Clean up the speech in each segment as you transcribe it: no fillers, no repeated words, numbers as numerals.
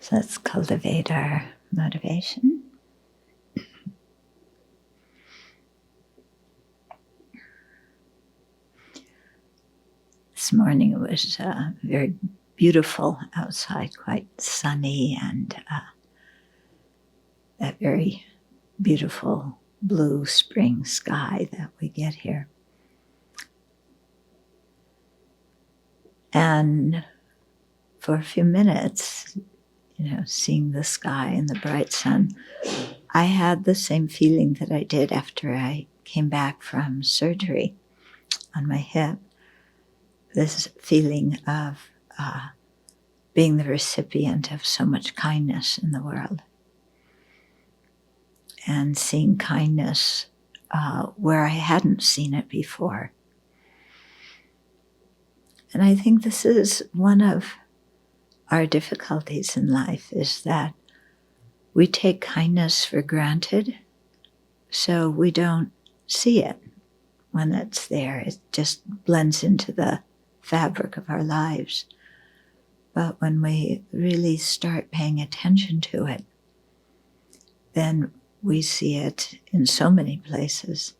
So let's cultivate our motivation. This morning it was very beautiful outside, quite sunny, and that very beautiful blue spring sky that we get here. And for a few minutes, seeing the sky and the bright sun, I had the same feeling that I did after I came back from surgery on my hip. This feeling of being the recipient of so much kindness in the world, and seeing kindness where I hadn't seen it before. And I think this is one of our difficulties in life, is that we take kindness for granted, so we don't see it when it's there. It just blends into the fabric of our lives. But when we really start paying attention to it, then we see it in so many places.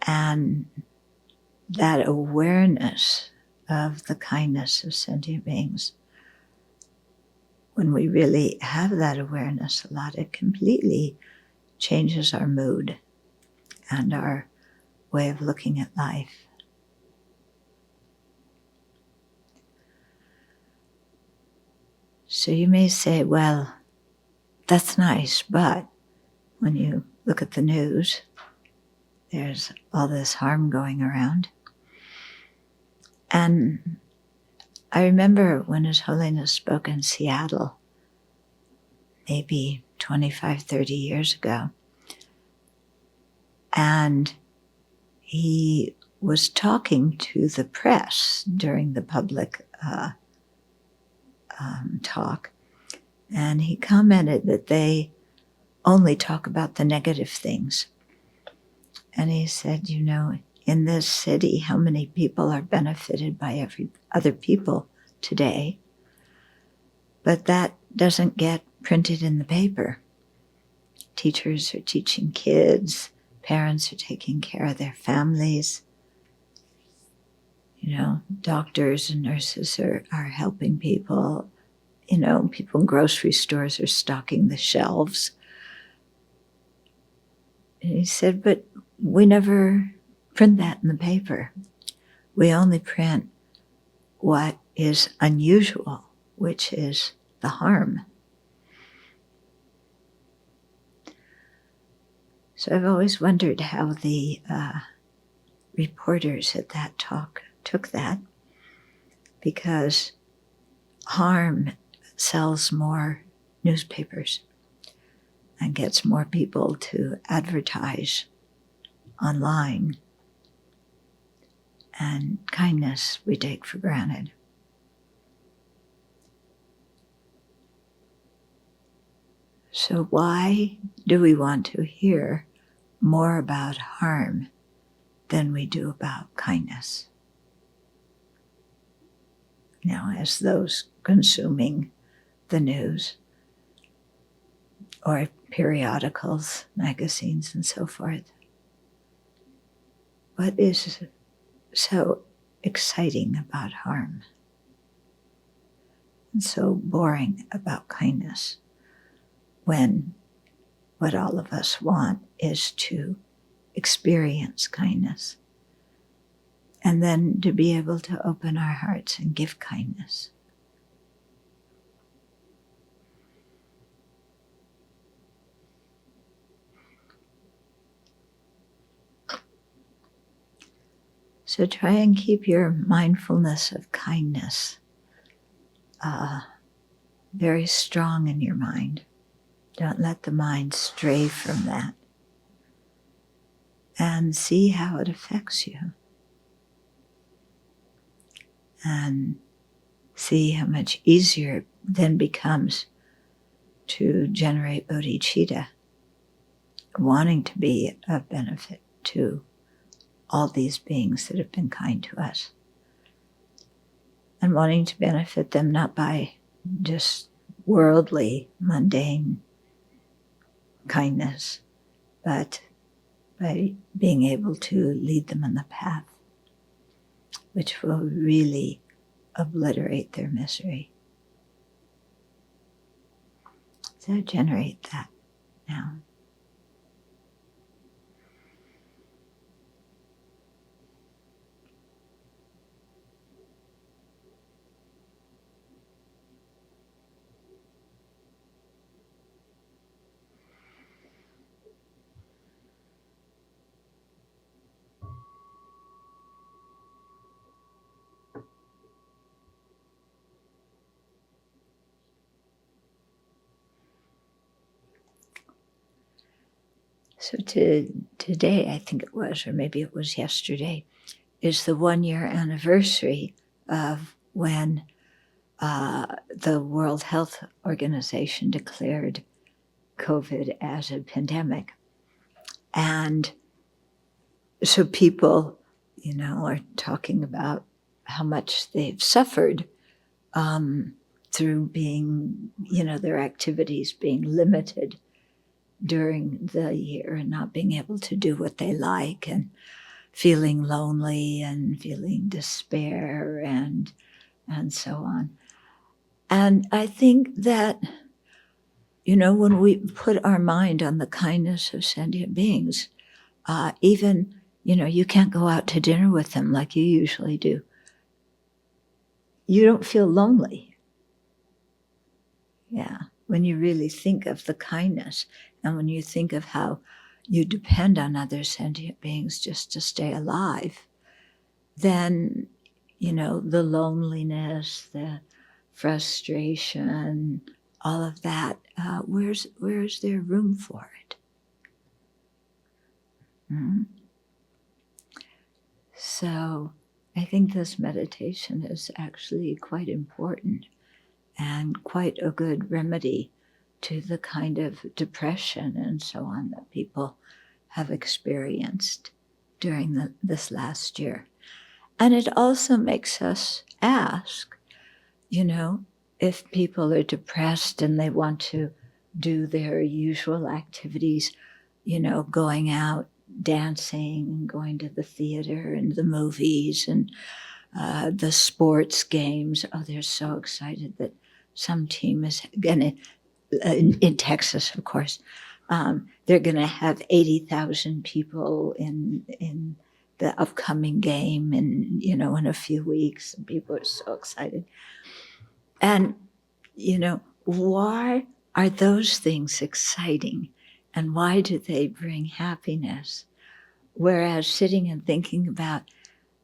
And that awareness of the kindness of sentient beings, when we really have that awareness a lot, it completely changes our mood and our way of looking at life. So you may say, well, that's nice, but when you look at the news, there's all this harm going around. And I remember when His Holiness spoke in Seattle, maybe 25, 30 years ago, and he was talking to the press during the public talk, and he commented that they only talk about the negative things. And he said, in this city, how many people are benefited by every other people today? But that doesn't get printed in the paper. Teachers are teaching kids, parents are taking care of their families. Doctors and nurses are helping people. People in grocery stores are stocking the shelves. And he said, but we never print that in the paper. We only print what is unusual, which is the harm. So I've always wondered how the reporters at that talk took that, because harm sells more newspapers and gets more people to advertise online. And kindness we take for granted. So why do we want to hear more about harm than we do about kindness? Now, as those consuming the news or periodicals, magazines, and so forth, what is so exciting about harm and so boring about kindness, when what all of us want is to experience kindness and then to be able to open our hearts and give kindness? So try and keep your mindfulness of kindness very strong in your mind. Don't let the mind stray from that. And see how it affects you. And see how much easier it then becomes to generate bodhicitta, wanting to be of benefit to all these beings that have been kind to us, and wanting to benefit them not by just worldly, mundane kindness, but by being able to lead them on the path, which will really obliterate their misery. So generate that now. So today, I think it was, or maybe it was yesterday, is the 1-year anniversary of when the World Health Organization declared COVID as a pandemic. And so people, are talking about how much they've suffered through being, their activities being limited during the year and not being able to do what they like, and feeling lonely and feeling despair and so on. And I think that, when we put our mind on the kindness of sentient beings, even, you can't go out to dinner with them like you usually do. You don't feel lonely. Yeah, when you really think of the kindness, and when you think of how you depend on other sentient beings just to stay alive, then, the loneliness, the frustration, all of that, where's there room for it? Mm-hmm. So I think this meditation is actually quite important and quite a good remedy to the kind of depression and so on that people have experienced during this last year. And it also makes us ask, if people are depressed and they want to do their usual activities, going out, dancing, and going to the theater and the movies and the sports games. Oh, they're so excited that some team is going to, in Texas, of course, they're going to have 80,000 people in the upcoming game in a few weeks, and people are so excited. And, why are those things exciting, and why do they bring happiness? Whereas sitting and thinking about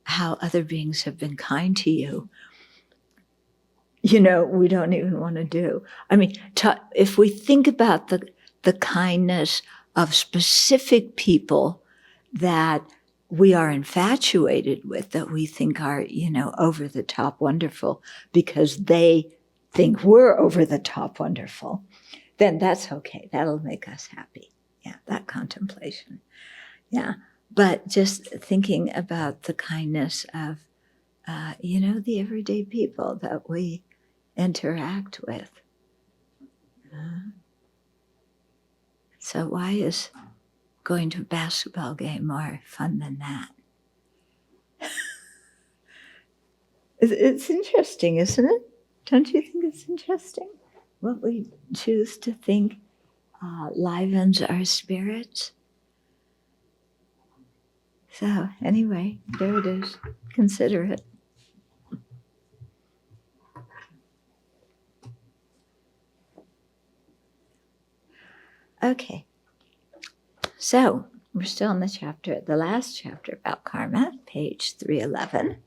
how other beings have been kind to you, we don't even want to do. I mean, if we think about the kindness of specific people that we are infatuated with, that we think are, over the top wonderful because they think we're over the top wonderful, then that's okay. That'll make us happy. Yeah, that contemplation. Yeah. But just thinking about the kindness of, the everyday people that we interact with. So why is going to a basketball game more fun than that? It's interesting, isn't it? Don't you think it's interesting? What we choose to think livens our spirits. So anyway, there it is. Consider it. Okay. So we're still in the last chapter about karma, page 311.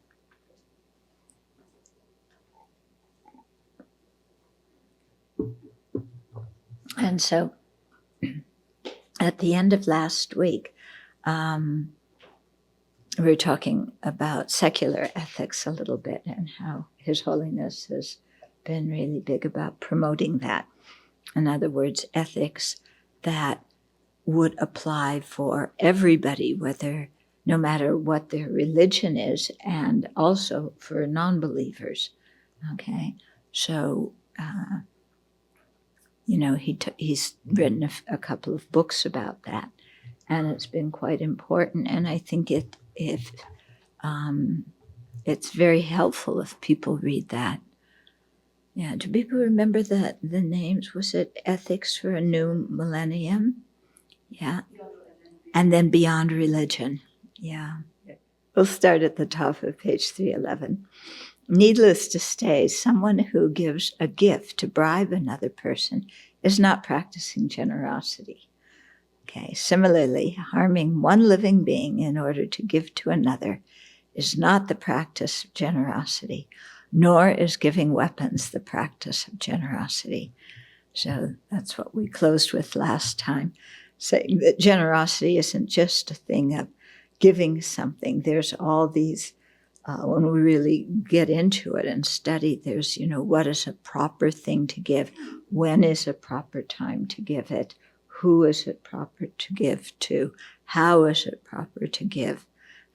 And so at the end of last week, we were talking about secular ethics a little bit, and how His Holiness has been really big about promoting that. In other words, ethics that would apply for everybody, no matter what their religion is, and also for non-believers. Okay, so he's written a couple of books about that, and it's been quite important. And I think it's very helpful if people read that. Yeah, do people remember the names? Was it Ethics for a New Millennium? Yeah. And then Beyond Religion. Yeah. We'll start at the top of page 311. Needless to say, someone who gives a gift to bribe another person is not practicing generosity. Okay. Similarly, harming one living being in order to give to another is not the practice of generosity, nor is giving weapons the practice of generosity. So that's what we closed with last time, saying that generosity isn't just a thing of giving something. There's all these, when we really get into it and study, there's, what is a proper thing to give? When is a proper time to give it? Who is it proper to give to? How is it proper to give?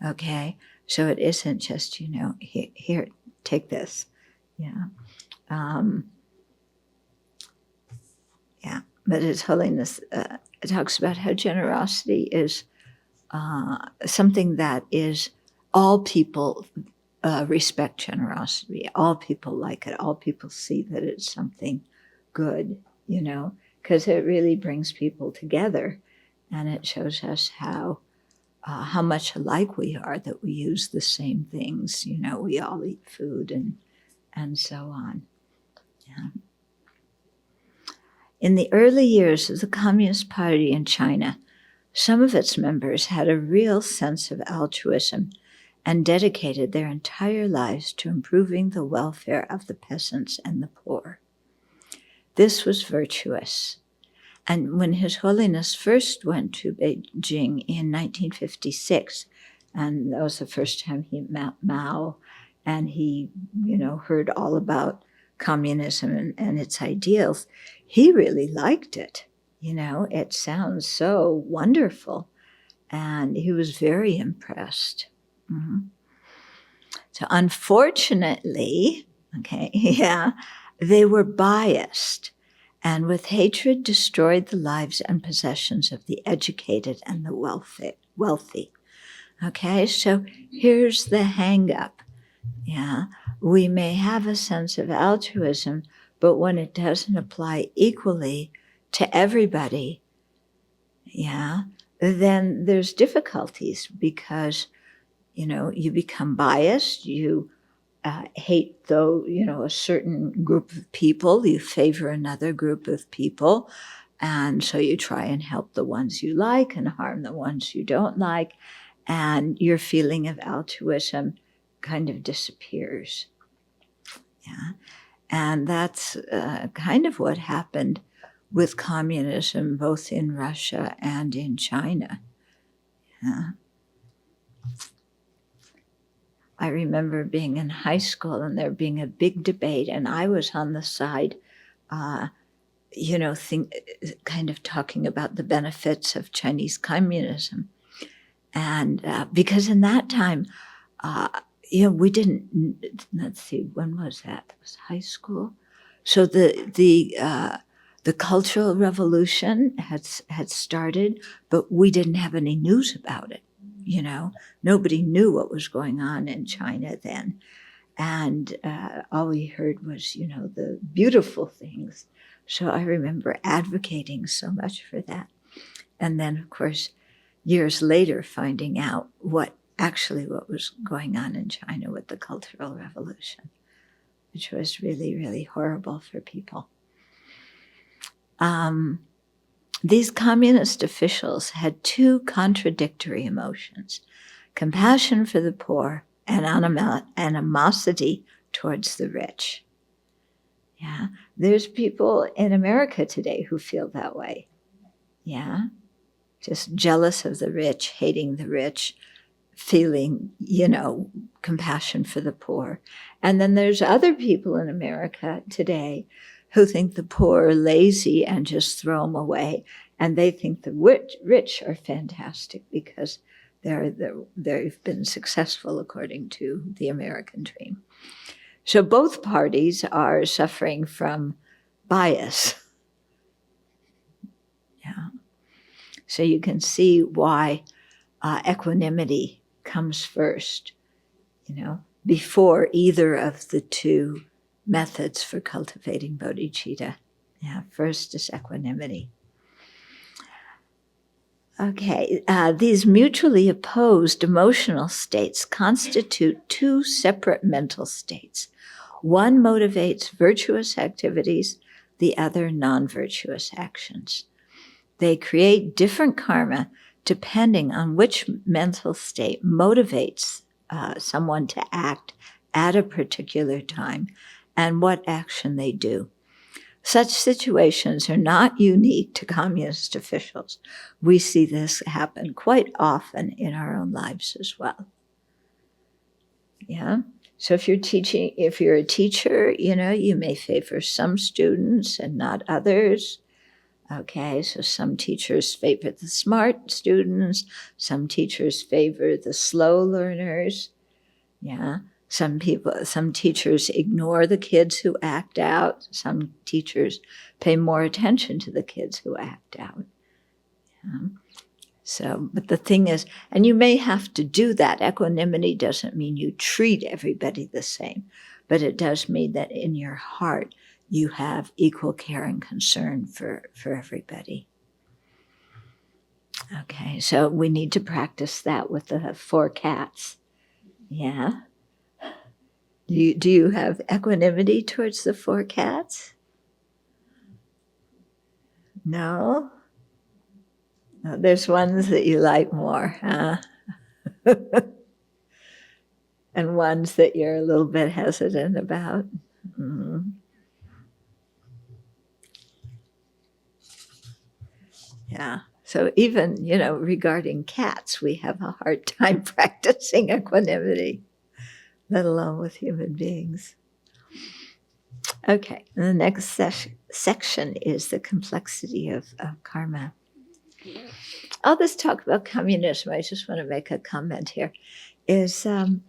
Okay? So it isn't just, here, take this. Yeah. But His Holiness talks about how generosity is something that is, all people respect generosity. All people like it. All people see that it's something good, because it really brings people together, and it shows us how much alike we are, that we use the same things. We all eat food and so on. Yeah. In the early years of the Communist Party in China, some of its members had a real sense of altruism and dedicated their entire lives to improving the welfare of the peasants and the poor. This was virtuous. And when His Holiness first went to Beijing in 1956, and that was the first time he met Mao, and he, heard all about communism and its ideals, he really liked it. It sounds so wonderful. And he was very impressed. Mm-hmm. So unfortunately, they were biased, and with hatred destroyed the lives and possessions of the educated and the wealthy. Okay, so here's the hang-up. Yeah, we may have a sense of altruism, but when it doesn't apply equally to everybody, then there's difficulties, because, you become biased, you hate, a certain group of people, you favor another group of people, and so you try and help the ones you like and harm the ones you don't like, and your feeling of altruism kind of disappears. Yeah, and that's kind of what happened with communism, both in Russia and in China. Yeah. I remember being in high school and there being a big debate, and I was on the side, kind of talking about the benefits of Chinese communism. And because in that time, we didn't, let's see, when was that? It was high school. So the Cultural Revolution had started, but we didn't have any news about it. Nobody knew what was going on in China then. And all we heard was, the beautiful things. So I remember advocating so much for that. And then, of course, years later, finding out what was going on in China with the Cultural Revolution, which was really, really horrible for people. These communist officials had two contradictory emotions: compassion for the poor and animosity towards the rich. Yeah, there's people in America today who feel that way. Yeah, just jealous of the rich, hating the rich, feeling, compassion for the poor. And then there's other people in America today who think the poor are lazy and just throw them away. And they think the rich are fantastic because they've been successful according to the American dream. So both parties are suffering from bias. So you can see why equanimity comes first, before either of the two methods for cultivating bodhicitta. Yeah, first is equanimity. Okay, these mutually opposed emotional states constitute two separate mental states. One motivates virtuous activities, the other non-virtuous actions. They create different karma depending on which mental state motivates someone to act at a particular time and what action they do. Such situations are not unique to communist officials. We see this happen quite often in our own lives as well. Yeah. So if you're a teacher, you may favor some students and not others. Okay, so some teachers favor the smart students, some teachers favor the slow learners. Yeah. Some teachers ignore the kids who act out. Some teachers pay more attention to the kids who act out. Yeah. So, but the thing is, and you may have to do that. Equanimity doesn't mean you treat everybody the same, but it does mean that in your heart you have equal care and concern for everybody. Okay, so we need to practice that with the 4 cats. Yeah. Do you have equanimity towards the 4 cats? No? No, there's ones that you like more, huh? And ones that you're a little bit hesitant about. Mm-hmm. Yeah. So even, regarding cats, we have a hard time practicing equanimity, let alone with human beings. Okay, and the next section is the complexity of karma. All this talk about communism, I just want to make a comment here, is, now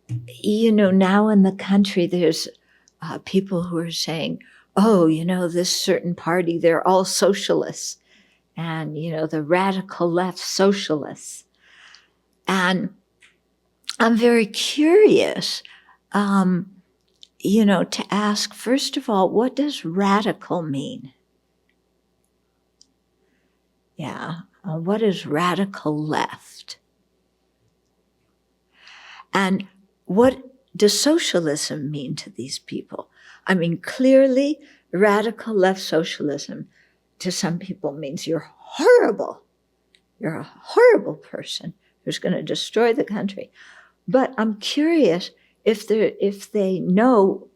in the country, there's people who are saying, oh, this certain party, they're all socialists, and, the radical left socialists. And I'm very curious, to ask, first of all, what does radical mean? Yeah, what is radical left? And what does socialism mean to these people? I mean, clearly, radical left socialism to some people means you're horrible. You're a horrible person who's going to destroy the country. But I'm curious if they know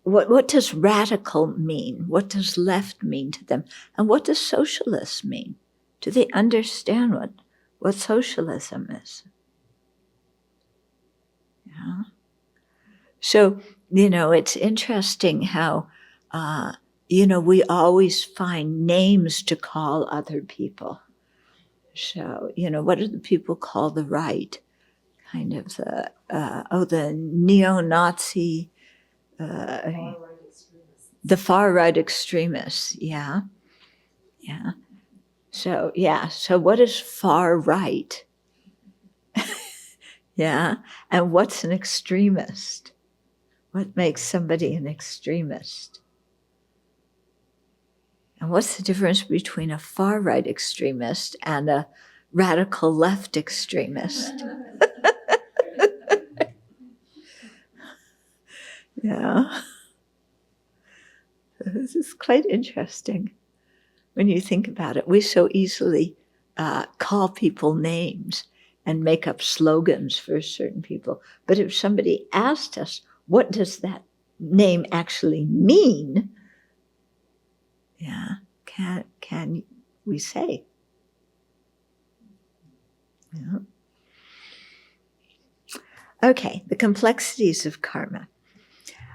what does radical mean? What does left mean to them? And what does socialists mean? Do they understand what socialism is? Yeah. So, it's interesting how, we always find names to call other people. So, what do the people call the right? Kind of the neo-Nazi, the far-right extremists. Yeah. Yeah. So what is far-right? Yeah. And what's an extremist? What makes somebody an extremist? And what's the difference between a far-right extremist and a radical left extremist? Yeah. This is quite interesting when you think about it. We so easily call people names and make up slogans for certain people. But if somebody asked us, what does that name actually mean? Yeah, can we say? Yeah. Okay, the complexities of karma.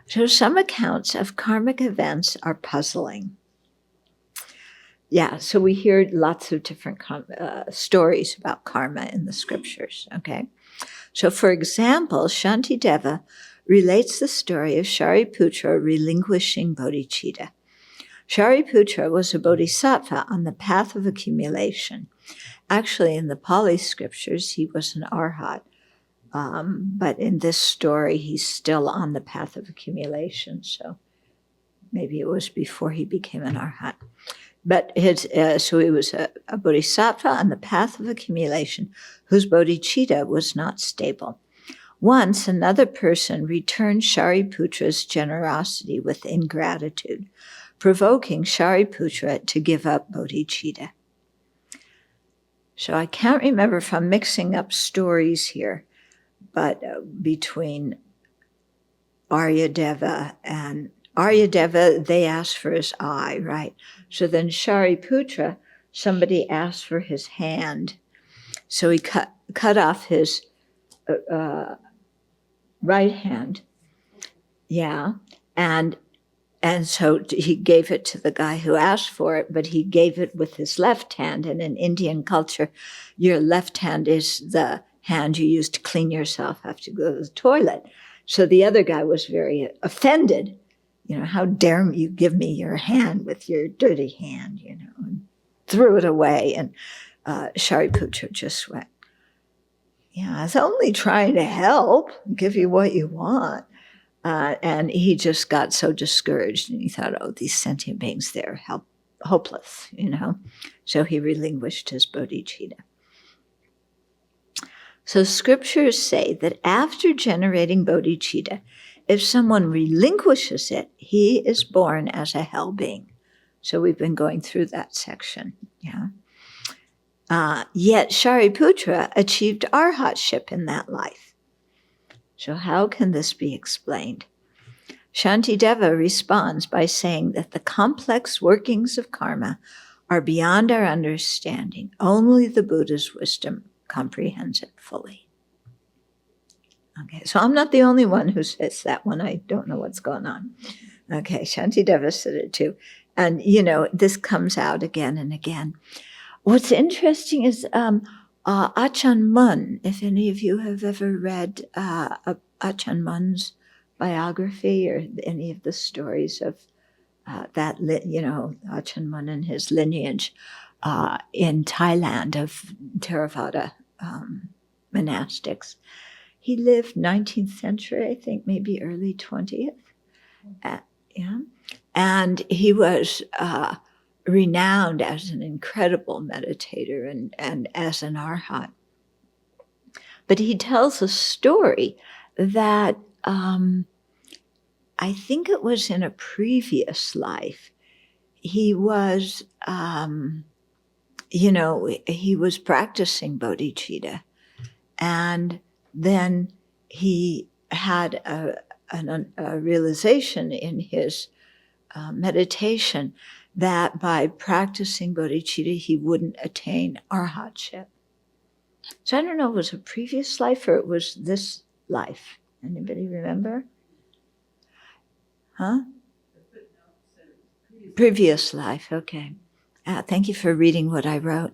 So some accounts of karmic events are puzzling. Yeah, so we hear lots of different stories about karma in the scriptures, okay? So for example, Shantideva relates the story of Shariputra relinquishing bodhicitta. Shariputra was a bodhisattva on the path of accumulation. Actually, in the Pali scriptures, he was an arhat. But in this story, he's still on the path of accumulation. So maybe it was before he became an arhat. But so he was a bodhisattva on the path of accumulation whose bodhicitta was not stable. Once another person returned Shariputra's generosity with ingratitude, provoking Shariputra to give up bodhicitta. So I can't remember if I'm mixing up stories here, but between Aryadeva and Aryadeva, they asked for his eye, right? So then Shariputra, somebody asked for his hand. So he cut off his right hand. Yeah. And so he gave it to the guy who asked for it, but he gave it with his left hand. And in Indian culture, your left hand is the hand you use to clean yourself after you go to the toilet. So the other guy was very offended. How dare you give me your hand with your dirty hand, and threw it away. And Shariputra just went, I was only trying to help, give you what you want. And he just got so discouraged, and he thought, these sentient beings, they're hopeless, So he relinquished his bodhicitta. So scriptures say that after generating bodhicitta, if someone relinquishes it, he is born as a hell being. So we've been going through that section, Yet Shariputra achieved arhatship in that life. So how can this be explained? Shantideva responds by saying that the complex workings of karma are beyond our understanding. Only the Buddha's wisdom comprehends it fully. Okay, so I'm not the only one who says that one. I don't know what's going on. Okay, Shantideva said it too. And, this comes out again and again. What's interesting is Achan Mun, if any of you have ever read Achan Mun's biography or any of the stories of Achan Mun and his lineage in Thailand of Theravada monastics. He lived 19th century, I think, maybe early 20th. And he was renowned as an incredible meditator and as an arhat. But he tells a story that I think it was in a previous life. He was, he was practicing bodhicitta, and then he had a realization in his meditation that by practicing bodhicitta, he wouldn't attain arhatship. So I don't know if it was a previous life or it was this life. Anybody remember? Huh? Previous life, okay. Thank you for reading what I wrote.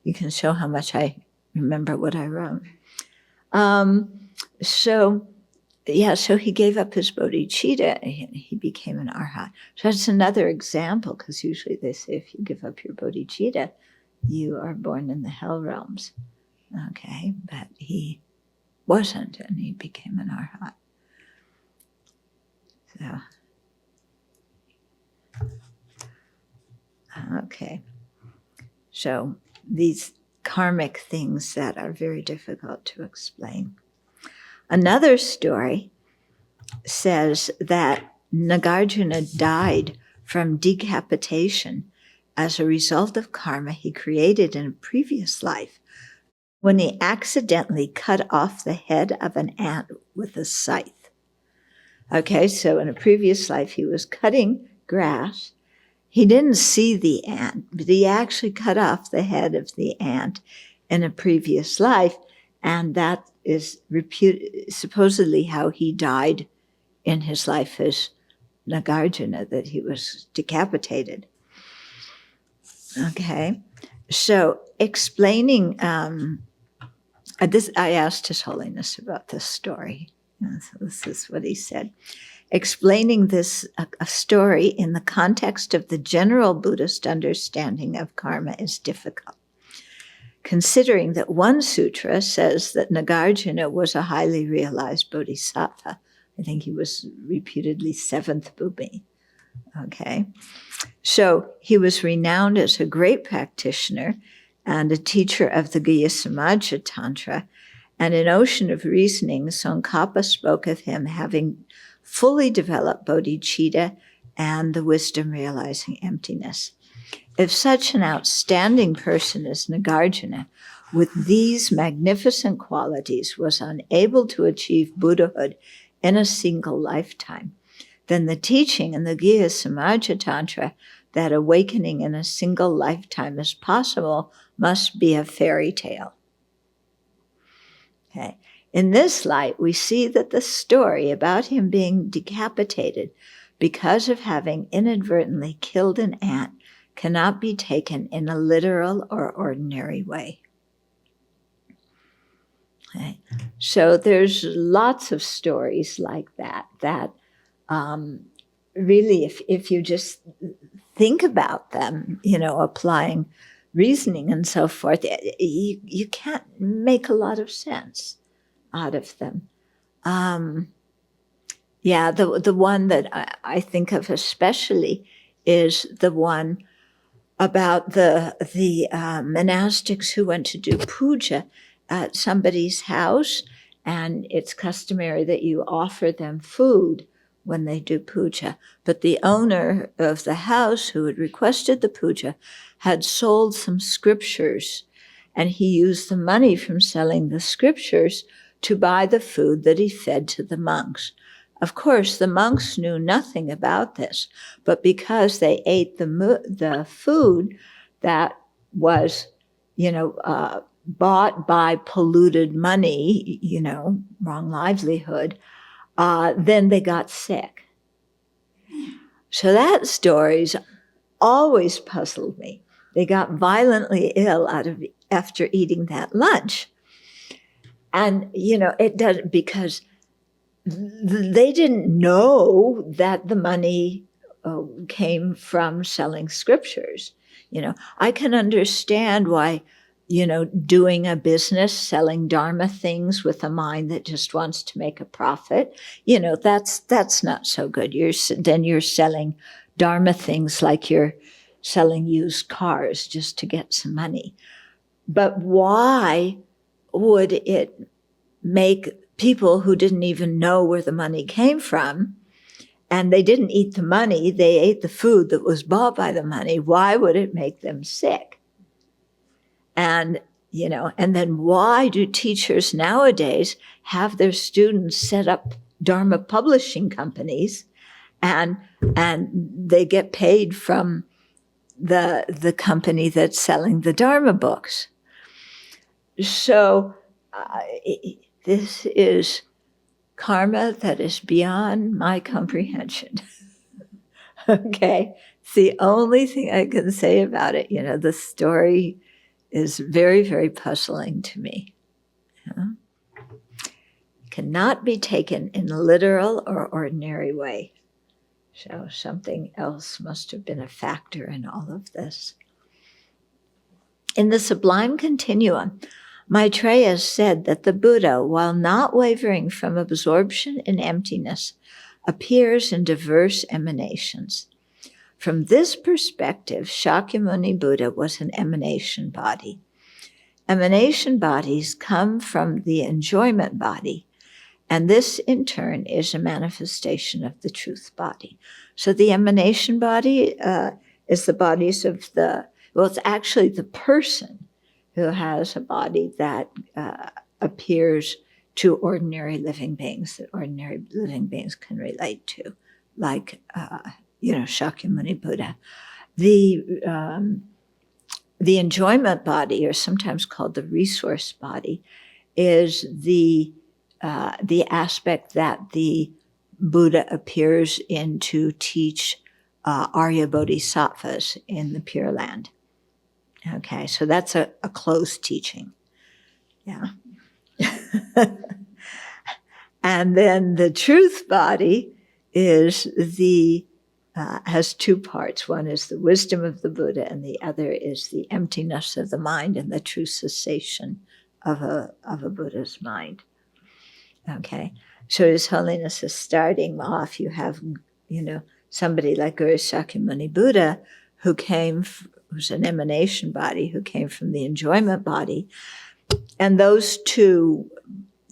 You can show how much I remember what I wrote. So he gave up his bodhicitta and he became an arhat. So that's another example, because usually they say if you give up your bodhicitta, you are born in the hell realms. Okay, but he wasn't, and he became an arhat. Okay. So these karmic things that are very difficult to explain. Another story says that Nagarjuna died from decapitation as a result of karma he created in a previous life when he accidentally cut off the head of an ant with a scythe. Okay, so in a previous life he was cutting grass. He didn't see the ant, but he actually cut off the head of the ant in a previous life, and that is supposedly how he died in his life as Nagarjuna, that he was decapitated. Okay, so explaining this, I asked His Holiness about this story. So this is what he said. explaining this a story in the context of the general Buddhist understanding of karma is difficult, considering that one sutra says that Nagarjuna was a highly realized bodhisattva. I think he was reputedly seventh Bhumi. Okay. So he was renowned as a great practitioner and a teacher of the Gya-samaja Tantra. And in Ocean of Reasoning, Tsongkhapa spoke of him having fully developed bodhicitta and the wisdom realizing emptiness. If such an outstanding person as Nagarjuna, with these magnificent qualities, was unable to achieve Buddhahood in a single lifetime, then the teaching in the Gya-samaja Tantra that awakening in a single lifetime is possible must be a fairy tale. Okay. In this light, we see that the story about him being decapitated because of having inadvertently killed an ant cannot be taken in a literal or ordinary way. Okay. So there's lots of stories like that really, if you just think about them, applying reasoning and so forth, you can't make a lot of sense out of them. The one that I think of especially is the one about the monastics who went to do puja at somebody's house, and it's customary that you offer them food when they do puja. But the owner of the house who had requested the puja had sold some scriptures, and he used the money from selling the scriptures to buy the food that he fed to the monks. Of course, the monks knew nothing about this, but because they ate the food that was, bought by polluted money, wrong livelihood, then they got sick. So that story's always puzzled me. They got violently ill after eating that lunch. And, it doesn't, because they didn't know that the money came from selling scriptures. I can understand why, doing a business, selling Dharma things with a mind that just wants to make a profit, that's not so good. You're selling Dharma things like you're selling used cars just to get some money. But why would it make people who didn't even know where the money came from, and they didn't eat the money, they ate the food that was bought by the money, why would it make them sick? And, and then why do teachers nowadays have their students set up Dharma publishing companies and they get paid from the company that's selling the Dharma books? So this is karma that is beyond my comprehension. Okay, it's the only thing I can say about it. The story is very, very puzzling to me. Cannot be taken in a literal or ordinary way. So something else must have been a factor in all of this. In the Sublime Continuum, Maitreya said that the Buddha, while not wavering from absorption in emptiness, appears in diverse emanations. From this perspective, Shakyamuni Buddha was an emanation body. Emanation bodies come from the enjoyment body, and this in turn is a manifestation of the truth body. So the emanation body is the bodies of it's actually the person who has a body that appears to ordinary living beings that ordinary living beings can relate to, like Shakyamuni Buddha. The enjoyment body, or sometimes called the resource body, is the aspect that the Buddha appears in to teach Arya Bodhisattvas in the Pure Land. Okay, so that's a closed teaching. Yeah. And then the truth body has two parts. One is the wisdom of the Buddha, and the other is the emptiness of the mind and the true cessation of a Buddha's mind. Okay, so His Holiness is starting off. You have, somebody like Guru Shakyamuni Buddha, who's an emanation body, who came from the enjoyment body, and those two,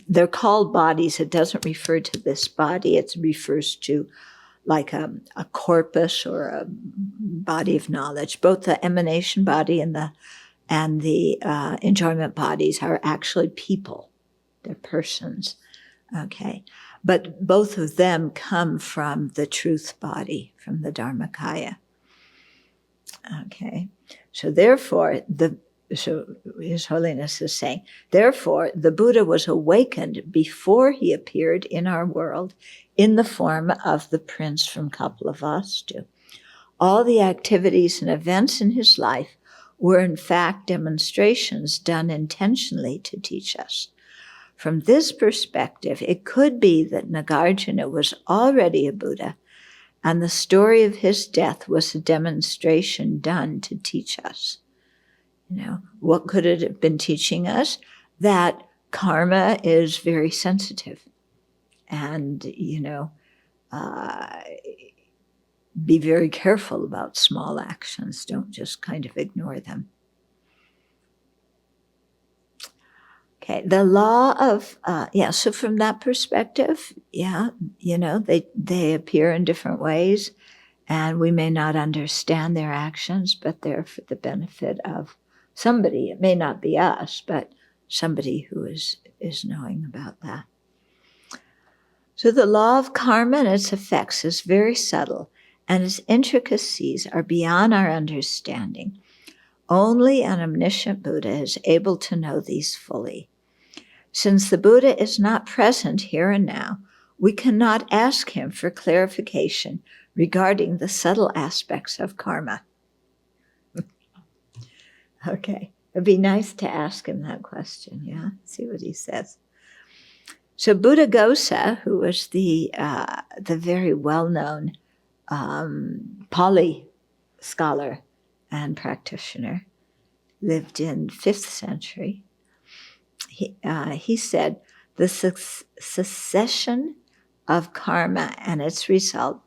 they're called bodies. It doesn't refer to this body. It refers to like a corpus or a body of knowledge. Both the emanation body and the enjoyment bodies are actually people. They're persons. Okay. But both of them come from the truth body, from the Dharmakaya. Okay. So therefore, so His Holiness is saying, therefore, the Buddha was awakened before he appeared in our world in the form of the prince from Kapilavastu. All the activities and events in his life were in fact demonstrations done intentionally to teach us. From this perspective, it could be that Nagarjuna was already a Buddha, and the story of his death was a demonstration done to teach us. What could it have been teaching us? That karma is very sensitive. And, be very careful about small actions. Don't just kind of ignore them. Okay, the law of, so from that perspective, they appear in different ways, and we may not understand their actions, but they're for the benefit of somebody. It may not be us, but somebody who is knowing about that. So the law of karma and its effects is very subtle, and its intricacies are beyond our understanding. Only an omniscient Buddha is able to know these fully. Since the Buddha is not present here and now, we cannot ask him for clarification regarding the subtle aspects of karma. Okay, it'd be nice to ask him that question, yeah? See what he says. So Buddhaghosa, who was the very well-known Pali scholar and practitioner, lived in 5th century. He said, the succession of karma and its result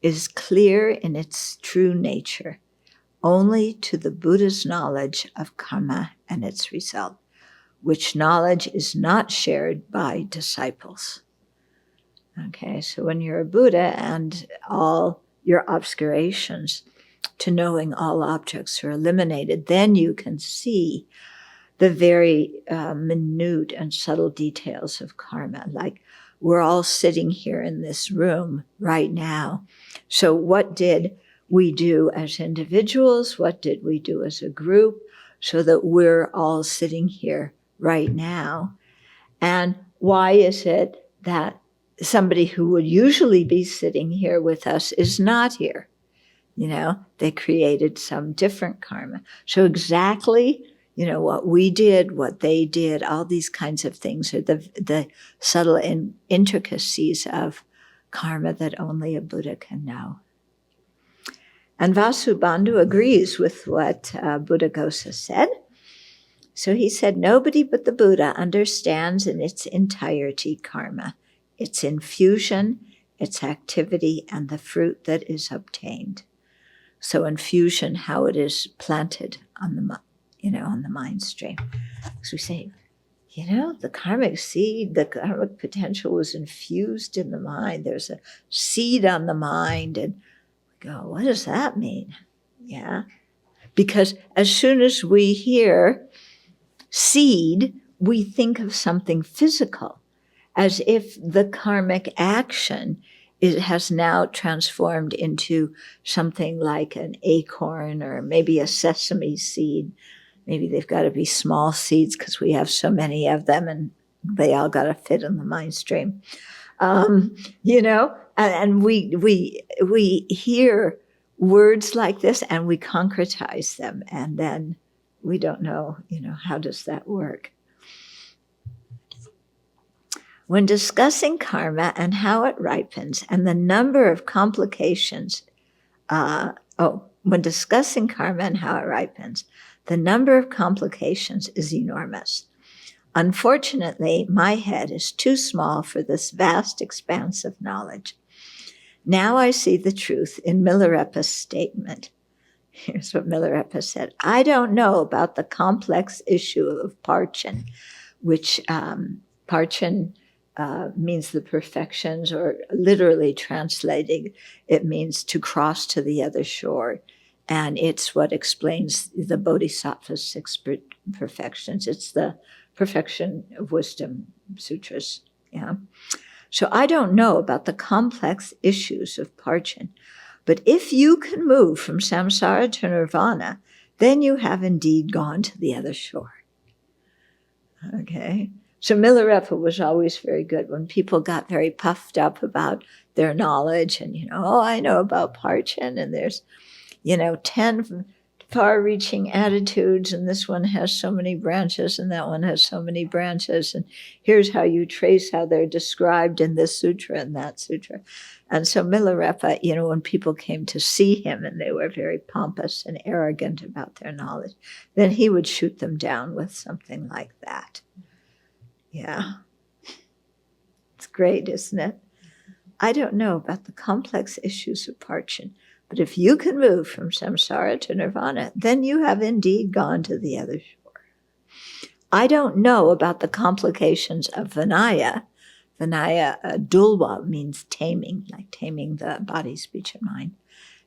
is clear in its true nature, only to the Buddha's knowledge of karma and its result, which knowledge is not shared by disciples. Okay, so when you're a Buddha and all your obscurations to knowing all objects are eliminated, then you can see the very minute and subtle details of karma. Like we're all sitting here in this room right now. So what did we do as individuals? What did we do as a group so that we're all sitting here right now? And why is it that somebody who would usually be sitting here with us is not here? They created some different karma. So exactly, what we did, what they did, all these kinds of things are the subtle intricacies of karma that only a Buddha can know. And Vasubandhu agrees with what Buddhaghosa said. So he said, nobody but the Buddha understands in its entirety karma, its infusion, its activity, and the fruit that is obtained. So infusion, how it is planted on the mind stream. So we say, the karmic seed, the karmic potential was infused in the mind. There's a seed on the mind, and we go, what does that mean? Yeah, because as soon as we hear seed, we think of something physical, as if the karmic action has now transformed into something like an acorn or maybe a sesame seed. Maybe they've got to be small seeds because we have so many of them and they all got to fit in the mind stream. And we hear words like this and we concretize them, and then we don't know, how does that work? When discussing karma and how it ripens and the number of complications, when discussing karma and how it ripens, the number of complications is enormous. Unfortunately, my head is too small for this vast expanse of knowledge. Now I see the truth in Milarepa's statement. Here's what Milarepa said. I don't know about the complex issue of parchin, which parchin means the perfections, or literally translating, it means to cross to the other shore. And it's what explains the Bodhisattva's 6 perfections. It's the Perfection of Wisdom Sutras. Yeah. So I don't know about the complex issues of parchin, but if you can move from samsara to nirvana, then you have indeed gone to the other shore. Okay. So Milarepa was always very good when people got very puffed up about their knowledge and, I know about parchin, and there's, 10 far-reaching attitudes, and this one has so many branches and that one has so many branches, and here's how you trace how they're described in this sutra and that sutra. And so Milarepa, when people came to see him and they were very pompous and arrogant about their knowledge, then he would shoot them down with something like that. Yeah. It's great, isn't it? I don't know about the complex issues of parchin, but if you can move from samsara to nirvana, then you have indeed gone to the other shore. I don't know about the complications of Vinaya. Vinaya, dulwa, means taming, like taming the body, speech, and mind.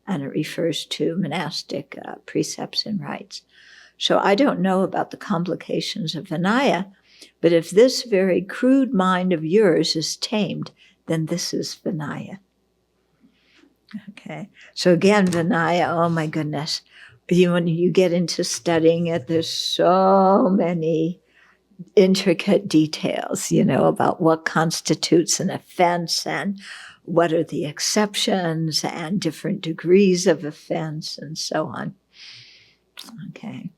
And it refers to monastic precepts and rites. So I don't know about the complications of Vinaya, but if this very crude mind of yours is tamed, then this is Vinaya. Okay. So again, Vinaya, oh my goodness. When you get into studying it, there's so many intricate details, about what constitutes an offense and what are the exceptions and different degrees of offense and so on. Okay.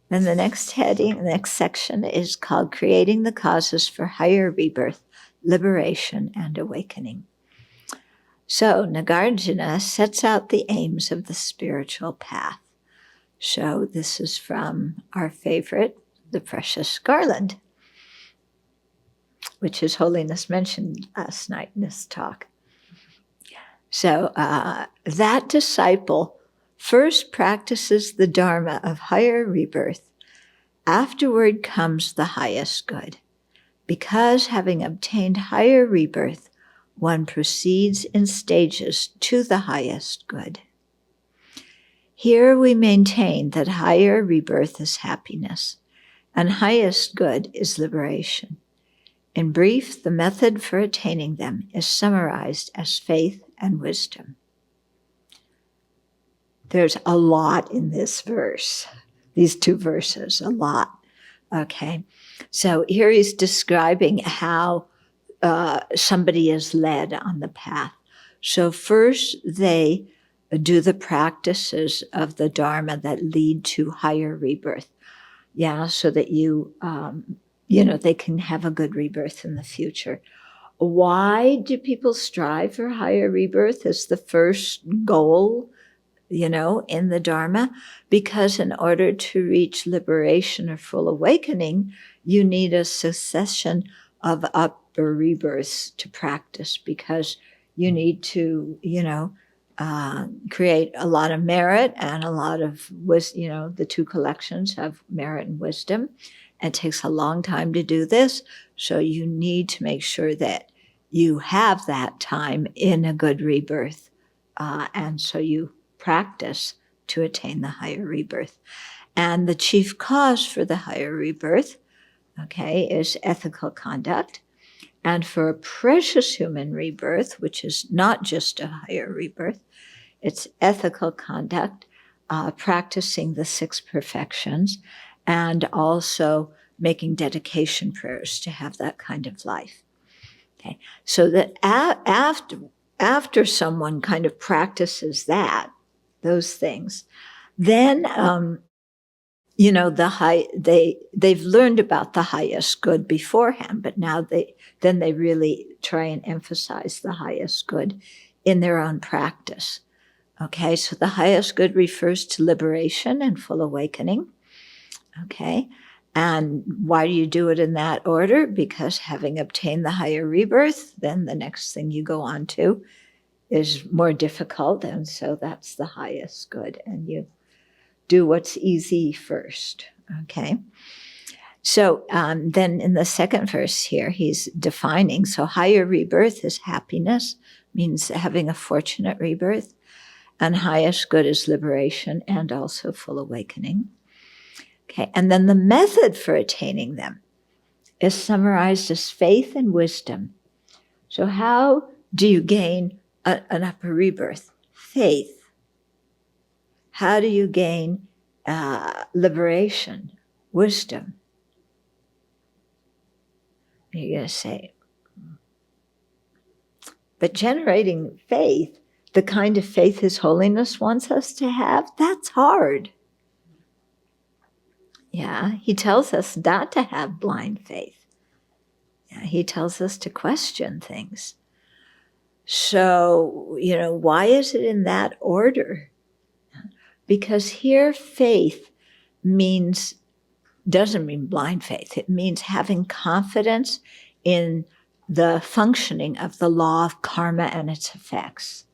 Then the next heading, the next section is called Creating the Causes for Higher Rebirth, Liberation, and Awakening. So Nagarjuna sets out the aims of the spiritual path. So this is from our favorite, the Precious Garland, which His Holiness mentioned last night in this talk. So that disciple first practices the Dharma of higher rebirth. Afterward comes the highest good, because having obtained higher rebirth, one proceeds in stages to the highest good. Here we maintain that higher rebirth is happiness, and highest good is liberation. In brief, the method for attaining them is summarized as faith and wisdom. There's a lot in this verse, these 2 verses, a lot. Okay, so here he's describing how somebody is led on the path. So first they do the practices of the Dharma that lead to higher rebirth. Yeah, so that they can have a good rebirth in the future. Why do people strive for higher rebirth as the first goal, in the Dharma? Because in order to reach liberation or full awakening, you need a succession of upper rebirths to practice, because you need to, create a lot of merit and a lot of wisdom. The 2 collections have merit and wisdom. It takes a long time to do this, so you need to make sure that you have that time in a good rebirth, and so you practice to attain the higher rebirth. And the chief cause for the higher rebirth, is ethical conduct. And for a precious human rebirth, which is not just a higher rebirth, it's ethical conduct, practicing the 6 perfections, and also making dedication prayers to have that kind of life. Okay, so that after someone kind of practices those things, then they've learned about the highest good beforehand, but now they really try and emphasize the highest good in their own practice. Okay, so the highest good refers to liberation and full awakening. Okay, and why do you do it in that order? Because having obtained the higher rebirth, then the next thing you go on to is more difficult, and so that's the highest good, and you do what's easy first. Okay, so then in the second verse here, he's defining, so higher rebirth is happiness, means having a fortunate rebirth, and highest good is liberation and also full awakening. Okay, and then the method for attaining them is summarized as faith and wisdom. So how do you gain an upper rebirth? Faith. How do you gain liberation? Wisdom. You're going to say, but generating faith, the kind of faith His Holiness wants us to have, that's hard. Yeah, he tells us not to have blind faith. Yeah, he tells us to question things. So, why is it in that order? Because here faith doesn't mean blind faith. It means having confidence in the functioning of the law of karma and its effects.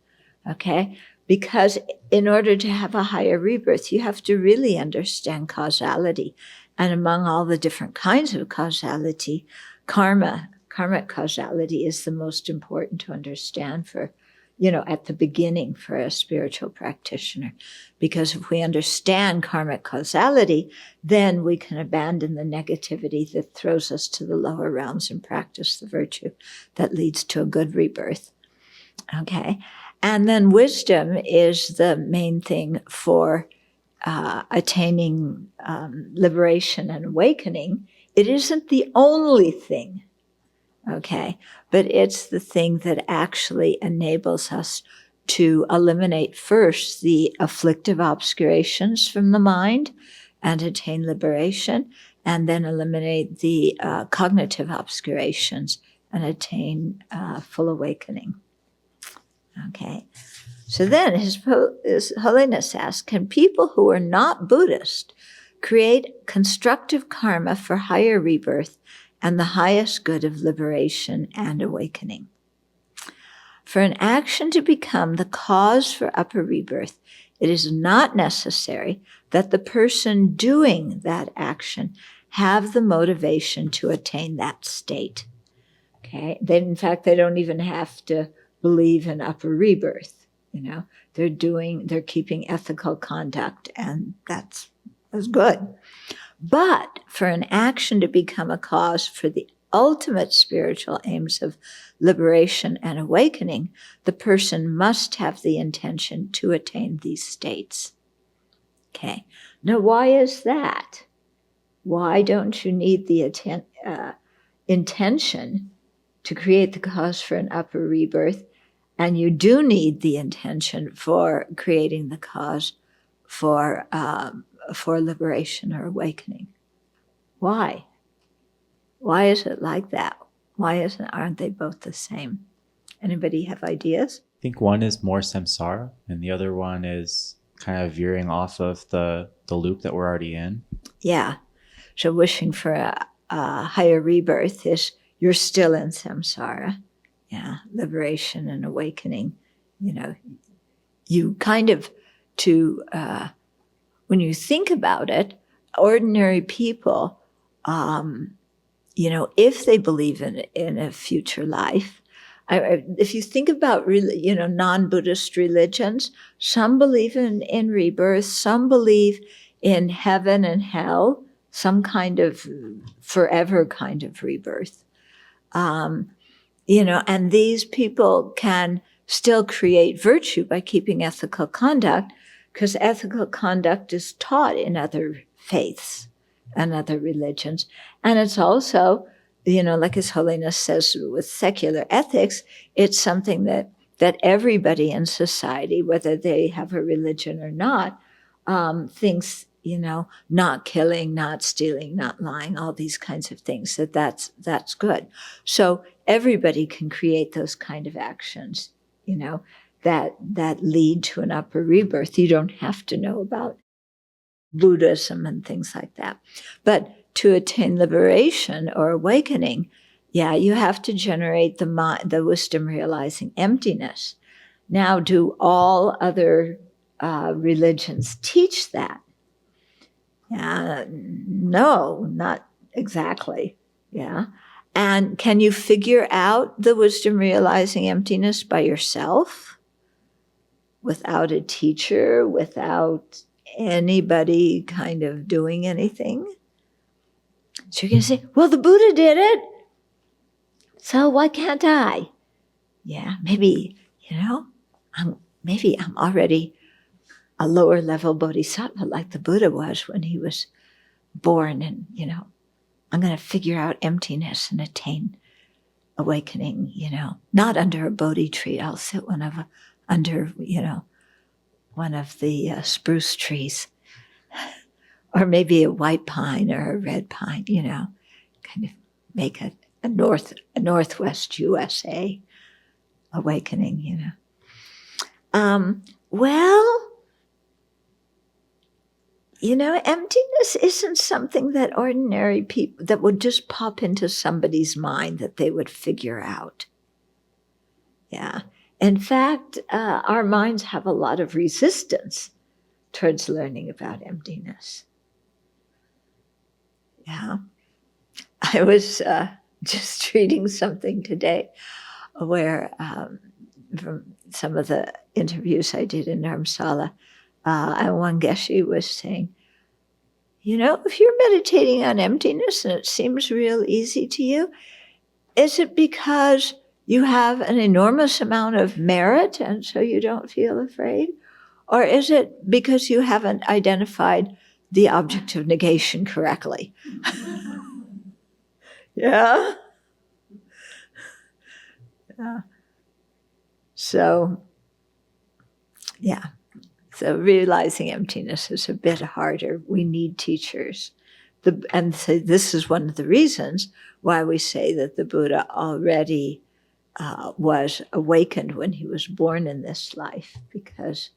Okay? Because in order to have a higher rebirth, you have to really understand causality. And among all the different kinds of causality, karmic causality is the most important to understand for, at the beginning for a spiritual practitioner. Because if we understand karmic causality, then we can abandon the negativity that throws us to the lower realms and practice the virtue that leads to a good rebirth. Okay? And then wisdom is the main thing for attaining liberation and awakening. It isn't the only thing, okay? But it's the thing that actually enables us to eliminate first the afflictive obscurations from the mind and attain liberation, and then eliminate the cognitive obscurations and attain full awakening. Okay, so then His Holiness asks, can people who are not Buddhist create constructive karma for higher rebirth and the highest good of liberation and awakening? For an action to become the cause for upper rebirth, it is not necessary that the person doing that action have the motivation to attain that state. Okay, in fact, they don't even have to believe in upper rebirth. They're keeping ethical conduct, and that's good. But for an action to become a cause for the ultimate spiritual aims of liberation and awakening, the person must have the intention to attain these states. Okay. Now, why is that? Why don't you need the intention to create the cause for an upper rebirth? And you do need the intention for creating the cause for liberation or awakening. Why? Why is it like that? Aren't they both the same? Anybody have ideas? I think one is more samsara, and the other one is kind of veering off of the loop that we're already in. Yeah. So wishing for a higher rebirth is you're still in samsara. Yeah, liberation and awakening. You kind of when you think about it, ordinary people, if they believe in a future life, if you think about non-Buddhist religions, some believe in rebirth, some believe in heaven and hell, some kind of forever kind of rebirth. And these people can still create virtue by keeping ethical conduct, because ethical conduct is taught in other faiths and other religions. And it's also, like His Holiness says with secular ethics, it's something that everybody in society, whether they have a religion or not, thinks not killing, not stealing, not lying, all these kinds of things, that's good. So everybody can create those kind of actions, that lead to an upper rebirth. You don't have to know about Buddhism and things like that. But to attain liberation or awakening, you have to generate the wisdom realizing emptiness. Now, do all other religions teach that? No, not exactly. Yeah. And can you figure out the wisdom realizing emptiness by yourself? Without a teacher, without anybody kind of doing anything? So you're going to say, well, the Buddha did it, so why can't I? Yeah, maybe, I'm already a lower level bodhisattva like the Buddha was when he was born, and, I'm going to figure out emptiness and attain awakening, not under a Bodhi tree. I'll sit under, one of the spruce trees, or maybe a white pine or a red pine, kind of make a Northwest USA awakening, emptiness isn't something that ordinary people, that would just pop into somebody's mind that they would figure out. Yeah. In fact, our minds have a lot of resistance towards learning about emptiness. Yeah. I was just reading something today where from some of the interviews I did in Dharamsala, and one Geshe was saying, if you're meditating on emptiness and it seems real easy to you, is it because you have an enormous amount of merit and so you don't feel afraid? Or is it because you haven't identified the object of negation correctly? Yeah. So realizing emptiness is a bit harder. We need teachers. And so this is one of the reasons why we say that the Buddha already was awakened when he was born in this life, because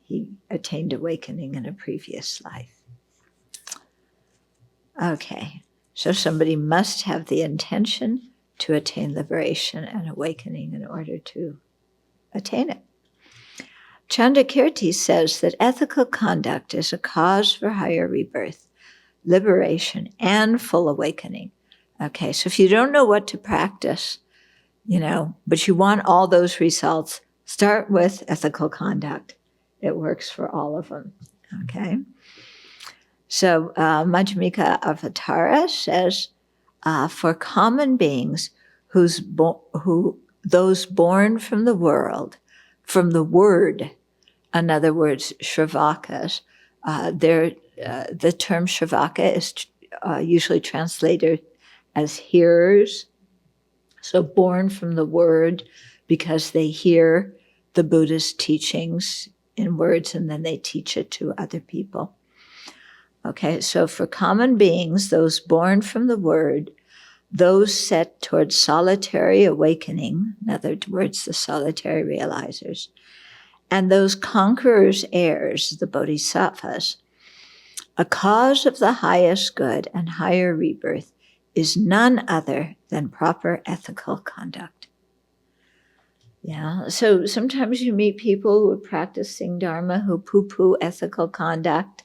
he attained awakening in a previous life. Okay, so somebody must have the intention to attain liberation and awakening in order to attain it. Chandrakirti says that ethical conduct is a cause for higher rebirth, liberation, and full awakening. Okay, so if you don't know what to practice, but you want all those results, start with ethical conduct. It works for all of them. Okay. So Madhyamika Avatara says, for common beings those born from the world, from the word, in other words, Shravakas, the term Shravaka is usually translated as hearers. So born from the word, because they hear the Buddha's teachings in words and then they teach it to other people. Okay, so for common beings, those born from the word, those set towards solitary awakening, in other words, the solitary realizers, and those conquerors' heirs, the bodhisattvas, a cause of the highest good and higher rebirth is none other than proper ethical conduct. Yeah, so sometimes you meet people who are practicing Dharma who poo-poo ethical conduct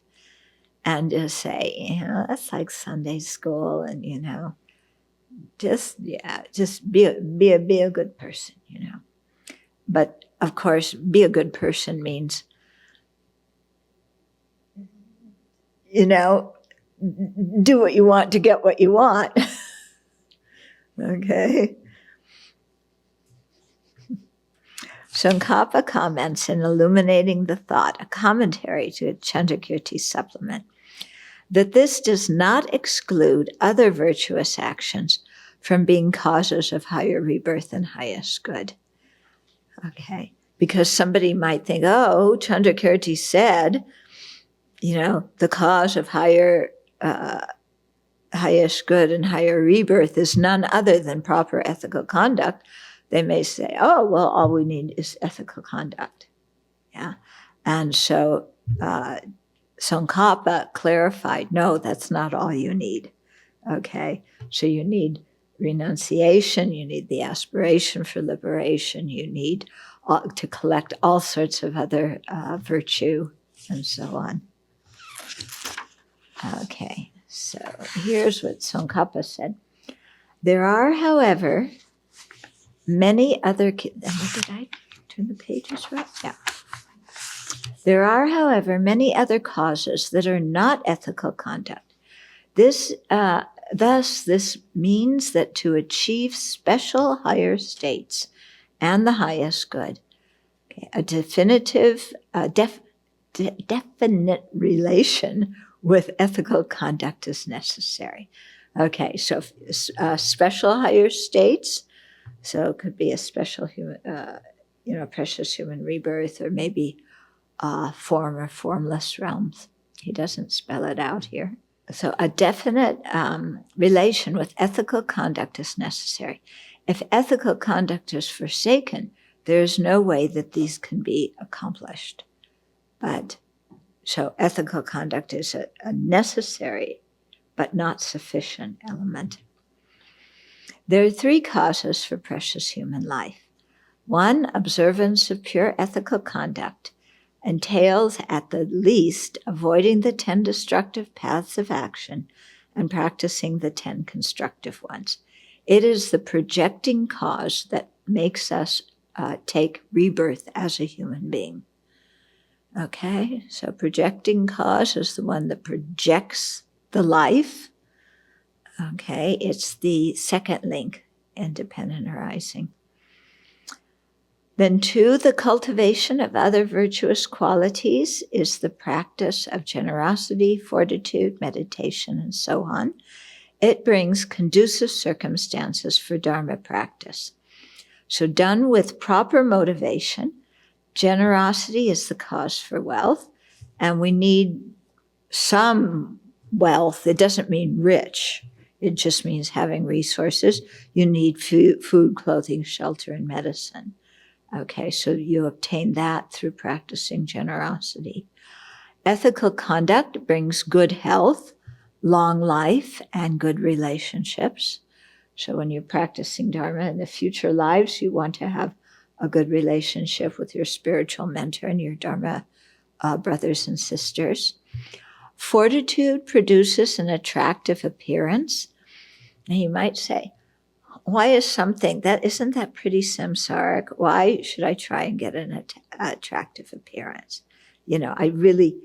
and just say, that's like Sunday school, and, just be a good person, But of course, be a good person means, do what you want to get what you want. Okay. Tsongkhapa comments in Illuminating the Thought, a commentary to Chandrakirti's supplement, that this does not exclude other virtuous actions from being causes of higher rebirth and highest good. Okay. Because somebody might think, Chandrakirti said the cause of highest good and higher rebirth is none other than proper ethical conduct, they may say, oh, well, all we need is ethical conduct. Yeah. And so Tsongkhapa clarified, no, that's not all you need. Okay. So you need renunciation, you need the aspiration for liberation, you need to collect all sorts of other virtue and so on. Okay. So here's what Tsongkhapa said. There are, however, many other... Did I turn the pages right? Yeah. There are, however, many other causes that are not ethical conduct. Thus, this means that to achieve special higher states and the highest good, a definite relation with ethical conduct is necessary. Okay, so special higher states, so it could be a special human, precious human rebirth, or maybe form or formless realms. He doesn't spell it out here. So a definite relation with ethical conduct is necessary. If ethical conduct is forsaken, there is no way that these can be accomplished. But so ethical conduct is a necessary but not sufficient element. There are three causes for precious human life. One, observance of pure ethical conduct entails at the least avoiding the 10 destructive paths of action and practicing the 10 constructive ones. It is the projecting cause that makes us take rebirth as a human being. Okay, so projecting cause is the one that projects the life. Okay, it's the second link, independent arising. Then 2, the cultivation of other virtuous qualities is the practice of generosity, fortitude, meditation, and so on. It brings conducive circumstances for Dharma practice. So done with proper motivation, generosity is the cause for wealth, and we need some wealth. It doesn't mean rich. It just means having resources. You need food, clothing, shelter, and medicine. Okay, so you obtain that through practicing generosity. Ethical conduct brings good health, long life, and good relationships. So when you're practicing Dharma in the future lives, you want to have a good relationship with your spiritual mentor and your Dharma brothers and sisters. Fortitude produces an attractive appearance. And you might say, why is something isn't that pretty samsaric? Why should I try and get an attractive appearance? I really,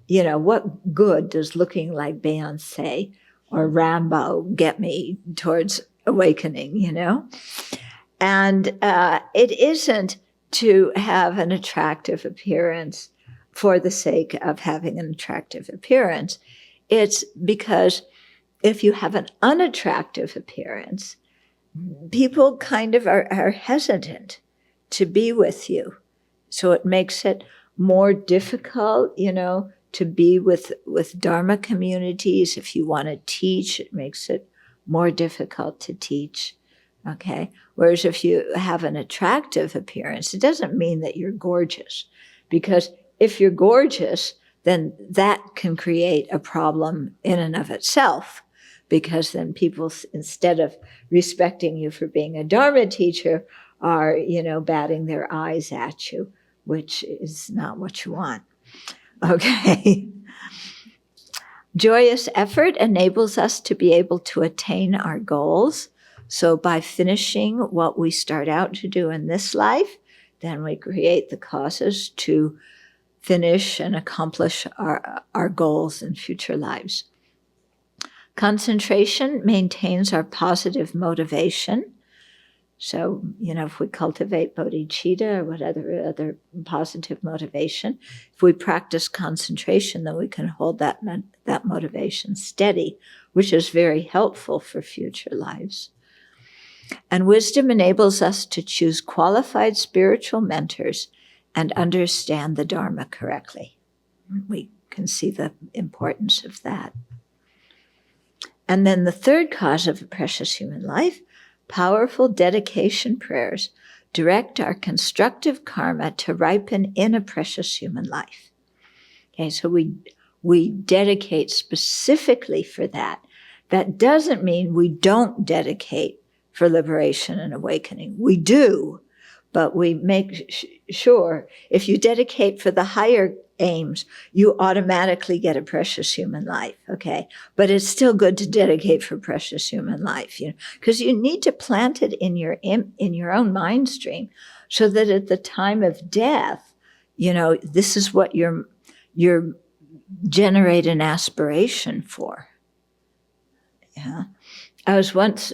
what good does looking like Beyonce or Rambo get me towards awakening, And it isn't to have an attractive appearance for the sake of having an attractive appearance. It's because if you have an unattractive appearance, people kind of are hesitant to be with you. So it makes it more difficult, to be with Dharma communities. If you want to teach, it makes it more difficult to teach. Okay. Whereas if you have an attractive appearance, it doesn't mean that you're gorgeous, because if you're gorgeous, then that can create a problem in and of itself, because then people, instead of respecting you for being a Dharma teacher, are, batting their eyes at you, which is not what you want. Okay. Joyous effort enables us to be able to attain our goals. So by finishing what we start out to do in this life, then we create the causes to finish and accomplish our goals in future lives. Concentration maintains our positive motivation. So, if we cultivate bodhicitta or whatever other positive motivation, if we practice concentration, then we can hold that motivation steady, which is very helpful for future lives. And wisdom enables us to choose qualified spiritual mentors and understand the Dharma correctly. We can see the importance of that. And then the third cause of a precious human life, powerful dedication prayers direct our constructive karma to ripen in a precious human life. Okay, so we dedicate specifically for that. That doesn't mean we don't dedicate for liberation and awakening. We do, but we make sure if you dedicate for the higher aims, you automatically get a precious human life, okay? But it's still good to dedicate for precious human life, because you need to plant it in your own mind stream so that at the time of death, this is what you're generate an aspiration for. Yeah. I was once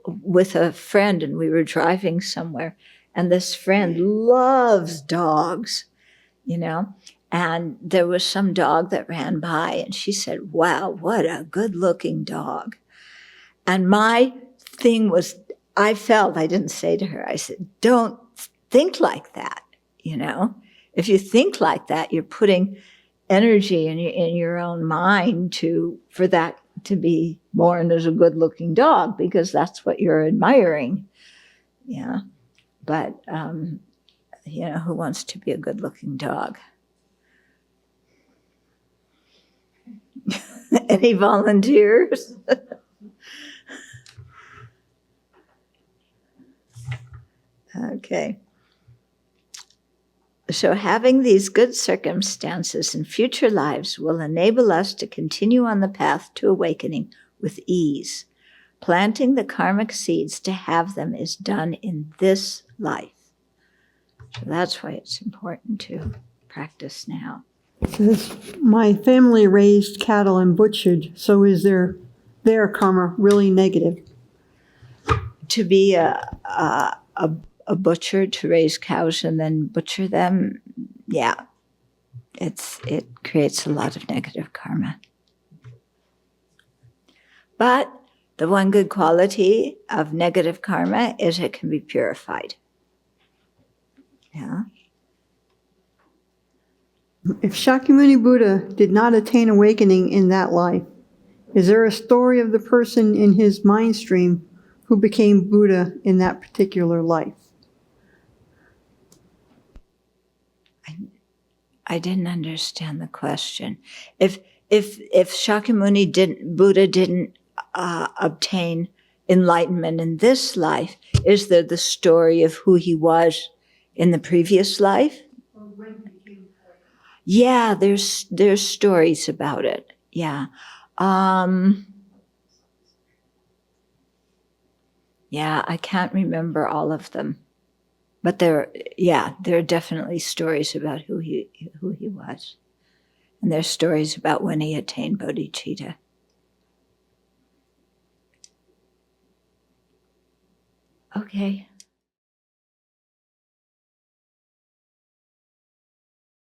with a friend and we were driving somewhere, and this friend loves dogs, and there was some dog that ran by and she said, "Wow, what a good looking dog." And my thing was, I didn't say to her, I said, "Don't think like that. If you think like that, you're putting energy in your own mind for that to be born as a good looking dog, because that's what you're admiring." Yeah. But, who wants to be a good looking dog? Any volunteers? Okay. So having these good circumstances in future lives will enable us to continue on the path to awakening with ease. Planting the karmic seeds to have them is done in this life. So that's why it's important to practice now. My family raised cattle and butchered, so is their karma really negative? To be a butcher, to raise cows and then butcher them, yeah, it creates a lot of negative karma. But the one good quality of negative karma is it can be purified. Yeah. If Shakyamuni Buddha did not attain awakening in that life, is there a story of the person in his mind stream who became Buddha in that particular life? I didn't understand the question. If Shakyamuni Buddha didn't obtain enlightenment in this life, is there the story of who he was in the previous life? Yeah, there's stories about it. Yeah. Yeah, I can't remember all of them. But there are definitely stories about who he was. And there's stories about when he attained bodhicitta. Okay.